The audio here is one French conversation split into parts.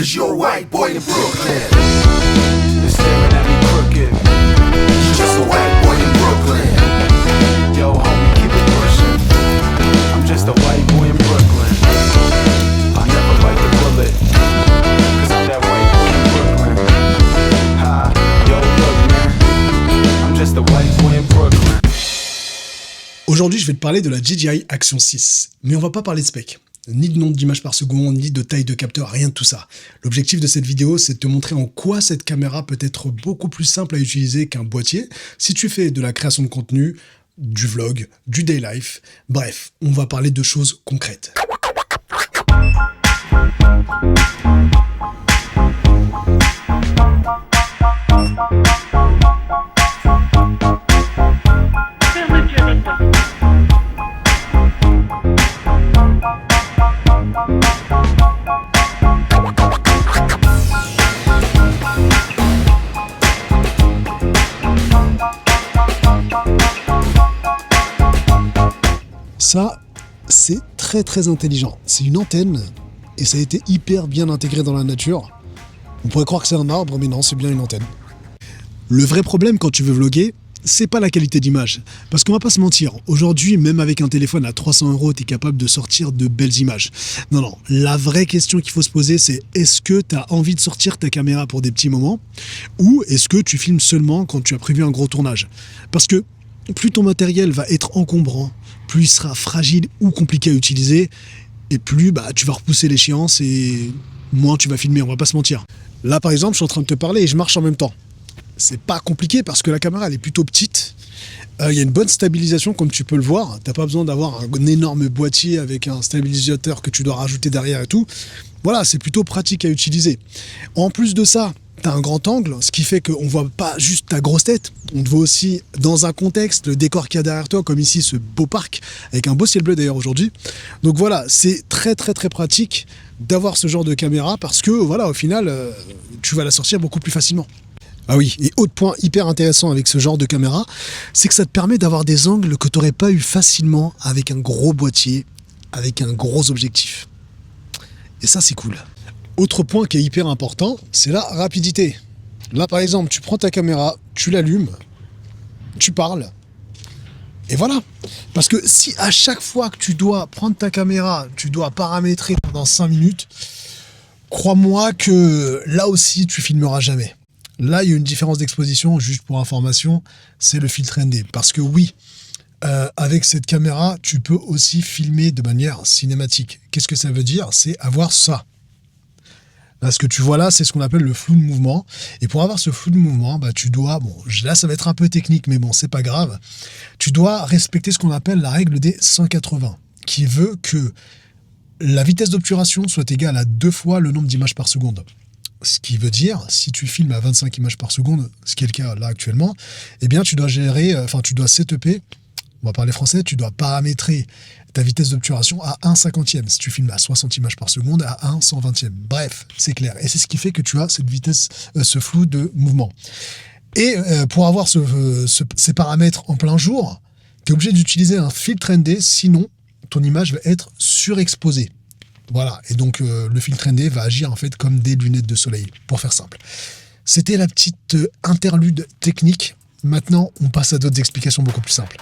cause you're a white boy in Brooklyn. They're staring at me crooked. You're just a white boy in Brooklyn. Yo, homie, keep it pushing. I'm just a white boy in Brooklyn. I'll never bite the bullet, cause I'm that white boy in Brooklyn. Ha, yo, look, man. I'm just a white boy in Brooklyn. Aujourd'hui, je vais te parler de la DJI Action 6, mais on va pas parler de spec, ni de nombre d'images par seconde, ni de taille de capteur, rien de tout ça. L'objectif de cette vidéo, c'est de te montrer en quoi cette caméra peut être beaucoup plus simple à utiliser qu'un boîtier si tu fais de la création de contenu, du vlog, du day life, bref, on va parler de choses concrètes. Ça, c'est très intelligent. C'est une antenne et ça a été hyper bien intégré dans la nature. On pourrait croire que c'est un arbre, mais non, c'est bien une antenne. Le vrai problème quand tu veux vlogger, c'est pas la qualité d'image. Parce qu'on va pas se mentir, aujourd'hui, même avec un téléphone à 300 €, t'es capable de sortir de belles images. Non, la vraie question qu'il faut se poser, c'est est-ce que tu as envie de sortir ta caméra pour des petits moments ou est-ce que tu filmes seulement quand tu as prévu un gros tournage? Parce que plus ton matériel va être encombrant, plus il sera fragile ou compliqué à utiliser, et plus tu vas repousser l'échéance et moins tu vas filmer, on va pas se mentir. Là par exemple, je suis en train de te parler et je marche en même temps. C'est pas compliqué parce que la caméra elle est plutôt petite. Il y a une bonne stabilisation comme tu peux le voir. T'as pas besoin d'avoir un énorme boîtier avec un stabilisateur que tu dois rajouter derrière et tout. Voilà, c'est plutôt pratique à utiliser. En plus de ça, t'as un grand angle, ce qui fait qu'on voit pas juste ta grosse tête, on te voit aussi dans un contexte, le décor qu'il y a derrière toi, comme ici ce beau parc, avec un beau ciel bleu d'ailleurs aujourd'hui. Donc voilà, c'est très pratique d'avoir ce genre de caméra parce que voilà, au final, tu vas la sortir beaucoup plus facilement. Ah oui, et autre point hyper intéressant avec ce genre de caméra, c'est que ça te permet d'avoir des angles que tu n'aurais pas eu facilement avec un gros boîtier, avec un gros objectif. Et ça, c'est cool. Autre point qui est hyper important, c'est la rapidité. Là, par exemple, tu prends ta caméra, tu l'allumes, tu parles, et voilà. Parce que si à chaque fois que tu dois prendre ta caméra, tu dois paramétrer pendant 5 minutes, crois-moi que là aussi, tu filmeras jamais. Là, il y a une différence d'exposition, juste pour information, c'est le filtre ND. Parce que oui, avec cette caméra, tu peux aussi filmer de manière cinématique. Qu'est-ce que ça veut dire? C'est avoir ça. Là, ce que tu vois là, c'est ce qu'on appelle le flou de mouvement. Et pour avoir ce flou de mouvement, tu dois, là ça va être un peu technique, mais bon, c'est pas grave. Tu dois respecter ce qu'on appelle la règle des 180, qui veut que la vitesse d'obturation soit égale à 2 fois le nombre d'images par seconde. Ce qui veut dire, si tu filmes à 25 images par seconde, ce qui est le cas là actuellement, eh bien tu dois tu dois setuper, on va parler français, tu dois paramétrer ta vitesse d'obturation à 1/50e. Si tu filmes à 60 images par seconde, à 1/120e. Bref, c'est clair. Et c'est ce qui fait que tu as cette vitesse, ce flou de mouvement. Et pour avoir ces paramètres en plein jour, tu es obligé d'utiliser un filtre ND, sinon ton image va être surexposée. Voilà, et donc le filtre ND va agir en fait comme des lunettes de soleil, pour faire simple. C'était la petite interlude technique. Maintenant, on passe à d'autres explications beaucoup plus simples.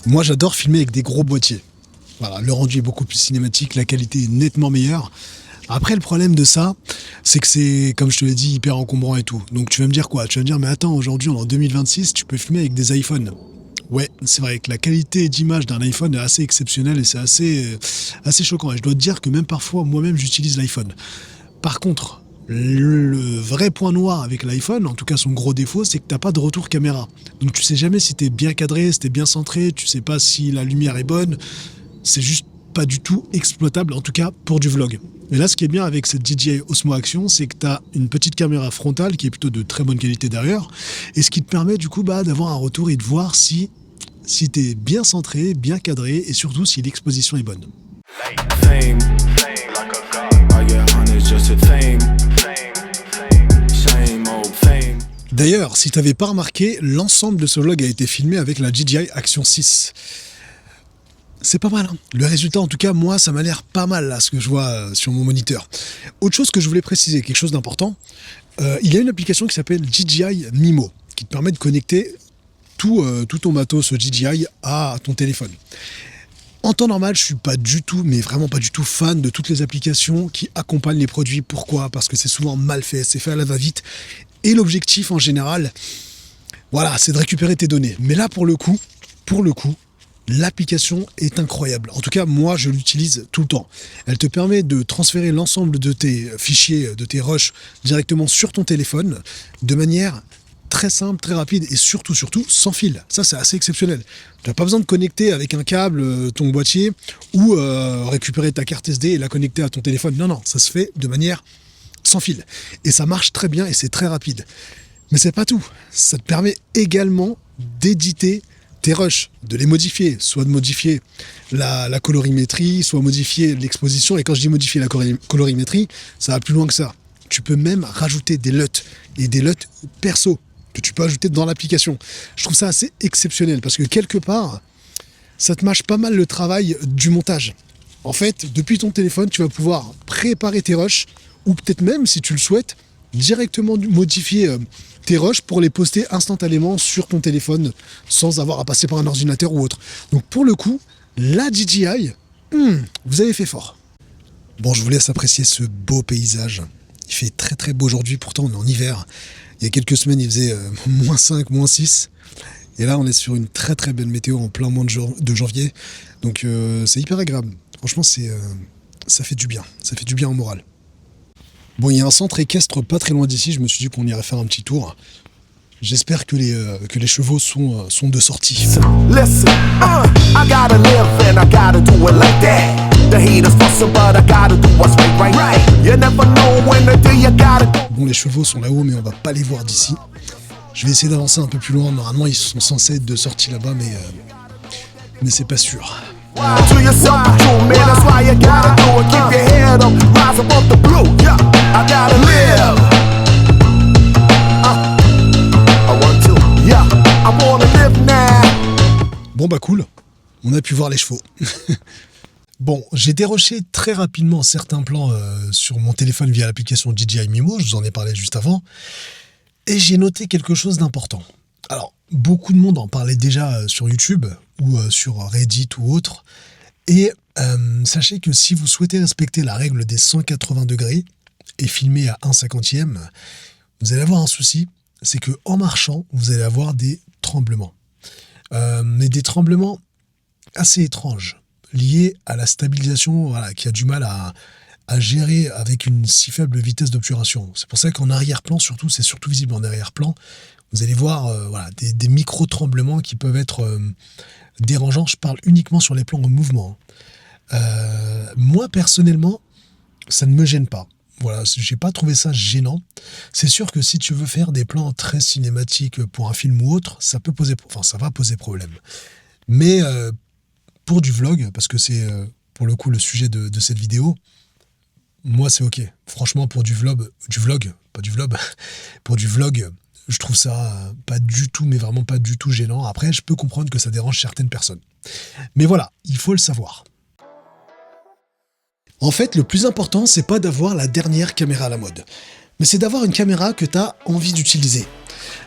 Moi, j'adore filmer avec des gros boîtiers. Voilà, le rendu est beaucoup plus cinématique, la qualité est nettement meilleure. Après, le problème de ça, c'est que c'est, comme je te l'ai dit, hyper encombrant et tout. Donc tu vas me dire quoi? Tu vas me dire, mais attends, aujourd'hui, en 2026, tu peux filmer avec des iPhones. Ouais, c'est vrai que la qualité d'image d'un iPhone est assez exceptionnelle et c'est assez choquant. Et je dois te dire que même parfois, moi-même, j'utilise l'iPhone. Par contre, le vrai point noir avec l'iPhone, en tout cas son gros défaut, c'est que tu n'as pas de retour caméra. Donc tu sais jamais si tu es bien cadré, si tu es bien centré, tu sais pas si la lumière est bonne. C'est juste pas du tout exploitable, en tout cas pour du vlog. Et là, ce qui est bien avec cette DJI Osmo Action, c'est que tu as une petite caméra frontale qui est plutôt de très bonne qualité derrière, et ce qui te permet du coup d'avoir un retour et de voir si tu es bien centré, bien cadré, et surtout si l'exposition est bonne. fame. I get hundreds just to fame. Same old fame. D'ailleurs, si t'avais pas remarqué, l'ensemble de ce vlog a été filmé avec la DJI Action 6. C'est pas mal, hein. Le résultat, en tout cas, moi, ça m'a l'air pas mal, là, ce que je vois sur mon moniteur. Autre chose que je voulais préciser, quelque chose d'important, il y a une application qui s'appelle DJI Mimo, qui te permet de connecter tout ton matos DJI à ton téléphone. En temps normal, je suis pas du tout, mais vraiment pas du tout fan de toutes les applications qui accompagnent les produits. Pourquoi ? Parce que c'est souvent mal fait, c'est fait à la va-vite. Et l'objectif, en général, voilà, c'est de récupérer tes données. Mais là, pour le coup, l'application est incroyable. En tout cas, moi, je l'utilise tout le temps. Elle te permet de transférer l'ensemble de tes fichiers, de tes rushs directement sur ton téléphone de manière très simple, très rapide et surtout, sans fil. Ça, c'est assez exceptionnel. Tu n'as pas besoin de connecter avec un câble ton boîtier ou récupérer ta carte SD et la connecter à ton téléphone. Non, ça se fait de manière sans fil. Et ça marche très bien et c'est très rapide. Mais c'est pas tout. Ça te permet également d'éditer tes rushs, de les modifier, soit de modifier la colorimétrie, soit modifier l'exposition. Et quand je dis modifier la colorimétrie, ça va plus loin que ça. Tu peux même rajouter des LUT et des LUT perso que tu peux ajouter dans l'application. Je trouve ça assez exceptionnel parce que quelque part, ça te mâche pas mal le travail du montage. En fait, depuis ton téléphone, tu vas pouvoir préparer tes rushs ou peut-être même, si tu le souhaites, directement modifier tes rushs pour les poster instantanément sur ton téléphone sans avoir à passer par un ordinateur ou autre. Donc pour le coup, la DJI, vous avez fait fort. Bon, je vous laisse apprécier ce beau paysage. Il fait très très beau aujourd'hui, pourtant on est en hiver. Il y a quelques semaines, il faisait -5, -6. Et là, on est sur une très très belle météo en plein mois de janvier. Donc c'est hyper agréable. Franchement, ça fait du bien. Ça fait du bien au moral. Bon, il y a un centre équestre pas très loin d'ici. Je me suis dit qu'on irait faire un petit tour. J'espère que les chevaux sont de sortie. Listen, I gotta live and I gotta do it like that. The haters fussing, but I gotta do what's right. You never know when the day you gotta go. Bon, les chevaux sont là-haut, mais on va pas les voir d'ici. Je vais essayer d'avancer un peu plus loin. Normalement, ils sont censés être de sortie là-bas, mais c'est pas sûr. To yourself, true man, that's why you gotta do it. Keep your head up, rise above the blue. Yeah, I gotta live. I want to. Yeah, I wanna live now. Bon bah cool, on a pu voir les chevaux. Bon, j'ai déroché très rapidement certains plans sur mon téléphone via l'application DJI Mimo, je vous en ai parlé juste avant, et j'ai noté quelque chose d'important. Alors, beaucoup de monde en parlait déjà sur YouTube ou sur Reddit ou autre, et sachez que si vous souhaitez respecter la règle des 180 degrés et filmer à 1/50e, vous allez avoir un souci, c'est que en marchant, vous allez avoir des tremblements. Mais des tremblements assez étranges, liés à la stabilisation, voilà, qui a du mal à gérer avec une si faible vitesse d'obturation. C'est pour ça qu'en arrière-plan, surtout, c'est surtout visible en arrière-plan, vous allez voir voilà, des micro-tremblements qui peuvent être dérangeants. Je parle uniquement sur les plans en mouvement. Moi, personnellement, ça ne me gêne pas. Voilà, j'ai pas trouvé ça gênant. C'est sûr que si tu veux faire des plans très cinématiques pour un film ou autre, ça va poser problème. Mais pour du vlog, parce que c'est pour le coup le sujet de cette vidéo, moi c'est ok. Franchement, pour pour du vlog, je trouve ça pas du tout, mais vraiment pas du tout gênant. Après, je peux comprendre que ça dérange certaines personnes. Mais voilà, il faut le savoir. En fait, le plus important, c'est pas d'avoir la dernière caméra à la mode, mais c'est d'avoir une caméra que tu as envie d'utiliser.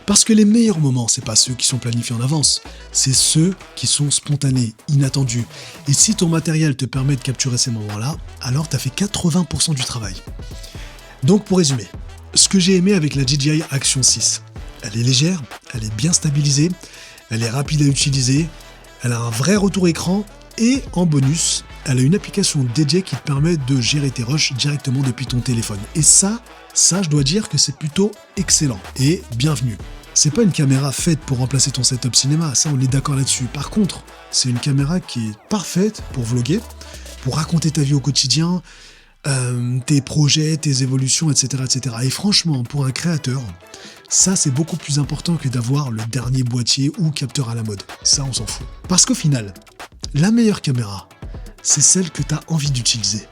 Parce que les meilleurs moments, c'est pas ceux qui sont planifiés en avance, c'est ceux qui sont spontanés, inattendus. Et si ton matériel te permet de capturer ces moments-là, alors tu as fait 80% du travail. Donc pour résumer, ce que j'ai aimé avec la DJI Action 6, elle est légère, elle est bien stabilisée, elle est rapide à utiliser, elle a un vrai retour écran et en bonus, elle a une application dédiée qui te permet de gérer tes rushs directement depuis ton téléphone. Et ça, je dois dire que c'est plutôt excellent et bienvenu. C'est pas une caméra faite pour remplacer ton setup cinéma, ça on est d'accord là-dessus. Par contre, c'est une caméra qui est parfaite pour vlogger, pour raconter ta vie au quotidien, tes projets, tes évolutions, etc., etc. Et franchement, pour un créateur, ça c'est beaucoup plus important que d'avoir le dernier boîtier ou capteur à la mode. Ça, on s'en fout. Parce qu'au final, la meilleure caméra, c'est celle que tu as envie d'utiliser.